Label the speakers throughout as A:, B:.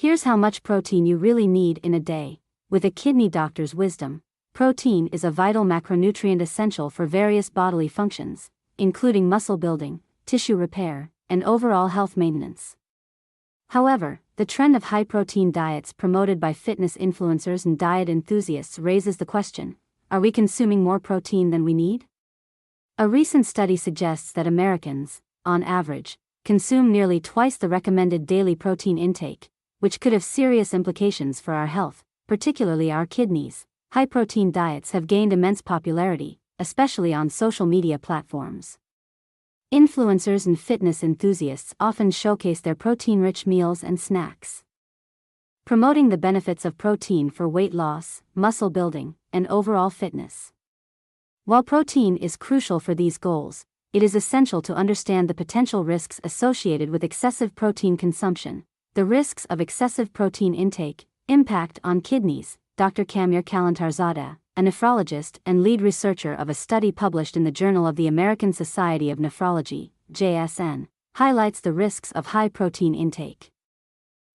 A: Here's how much protein you really need in a day. With a kidney doctor's wisdom, protein is a vital macronutrient essential for various bodily functions, including muscle building, tissue repair, and overall health maintenance. However, the trend of high-protein diets promoted by fitness influencers and diet enthusiasts raises the question, are we consuming more protein than we need? A recent study suggests that Americans, on average, consume nearly twice the recommended daily protein intake, which could have serious implications for our health, particularly our kidneys. High-protein diets have gained immense popularity, especially on social media platforms. Influencers and fitness enthusiasts often showcase their protein-rich meals and snacks, promoting the benefits of protein for weight loss, muscle building, and overall fitness. While protein is crucial for these goals, it is essential to understand the potential risks associated with excessive protein consumption. The risks of excessive protein intake, impact on kidneys. Dr. Kamir Kalantarzadeh, a nephrologist and lead researcher of a study published in the Journal of the American Society of Nephrology, JSN, highlights the risks of high protein intake.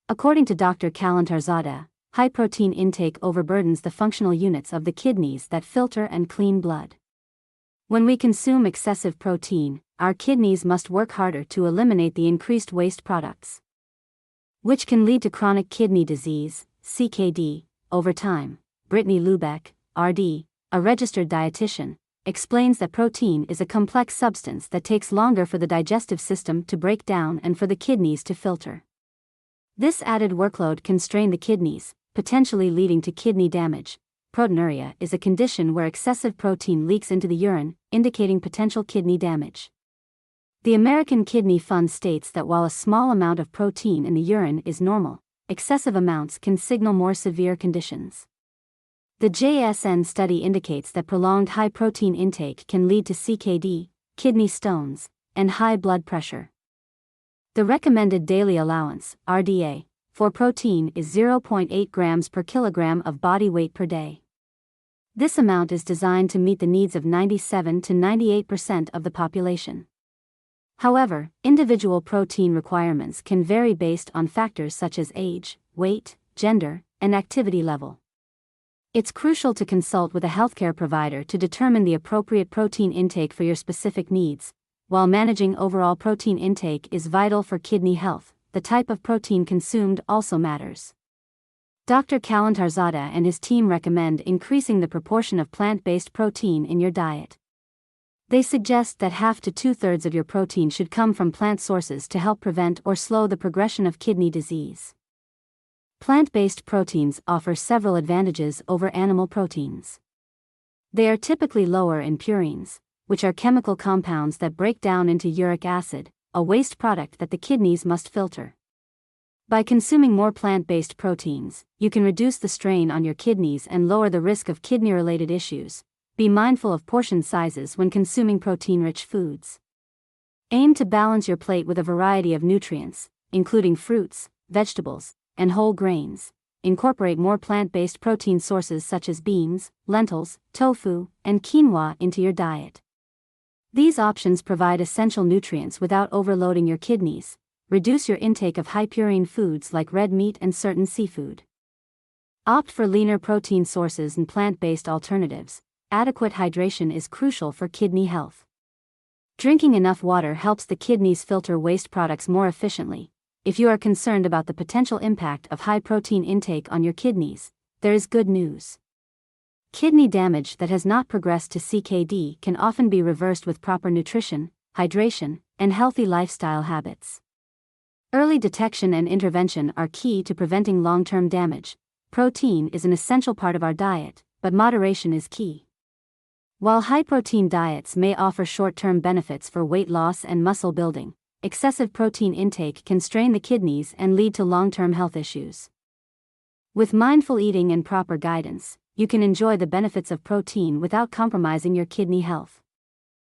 A: According to Dr. Kalantarzadeh, high protein intake overburdens the functional units of the kidneys that filter and clean blood. When we consume excessive protein, our kidneys must work harder to eliminate the increased waste products, which can lead to chronic kidney disease, CKD, over time. Brittany Lubeck, RD, a registered dietitian, explains that protein is a complex substance that takes longer for the digestive system to break down and for the kidneys to filter. This added workload can strain the kidneys, potentially leading to kidney damage. Proteinuria is a condition where excessive protein leaks into the urine, indicating potential kidney damage. The American Kidney Fund states that while a small amount of protein in the urine is normal, excessive amounts can signal more severe conditions. The JSN study indicates that prolonged high protein intake can lead to CKD, kidney stones, and high blood pressure. The recommended daily allowance, RDA, for protein is 0.8 grams per kilogram of body weight per day. This amount is designed to meet the needs of 97 to 98% of the population. However, individual protein requirements can vary based on factors such as age, weight, gender, and activity level. It's crucial to consult with a healthcare provider to determine the appropriate protein intake for your specific needs. While managing overall protein intake is vital for kidney health, the type of protein consumed also matters. Dr. Kalantarzadeh and his team recommend increasing the proportion of plant-based protein in your diet. They suggest that half to two-thirds of your protein should come from plant sources to help prevent or slow the progression of kidney disease. Plant-based proteins offer several advantages over animal proteins. They are typically lower in purines, which are chemical compounds that break down into uric acid, a waste product that the kidneys must filter. By consuming more plant-based proteins, you can reduce the strain on your kidneys and lower the risk of kidney-related issues. Be mindful of portion sizes when consuming protein-rich foods. Aim to balance your plate with a variety of nutrients, including fruits, vegetables, and whole grains. Incorporate more plant-based protein sources such as beans, lentils, tofu, and quinoa into your diet. These options provide essential nutrients without overloading your kidneys. Reduce your intake of high-purine foods like red meat and certain seafood. Opt for leaner protein sources and plant-based alternatives. Adequate hydration is crucial for kidney health. Drinking enough water helps the kidneys filter waste products more efficiently. If you are concerned about the potential impact of high protein intake on your kidneys, there is good news. Kidney damage that has not progressed to CKD can often be reversed with proper nutrition, hydration, and healthy lifestyle habits. Early detection and intervention are key to preventing long-term damage. Protein is an essential part of our diet, but moderation is key. While high-protein diets may offer short-term benefits for weight loss and muscle building, excessive protein intake can strain the kidneys and lead to long-term health issues. With mindful eating and proper guidance, you can enjoy the benefits of protein without compromising your kidney health.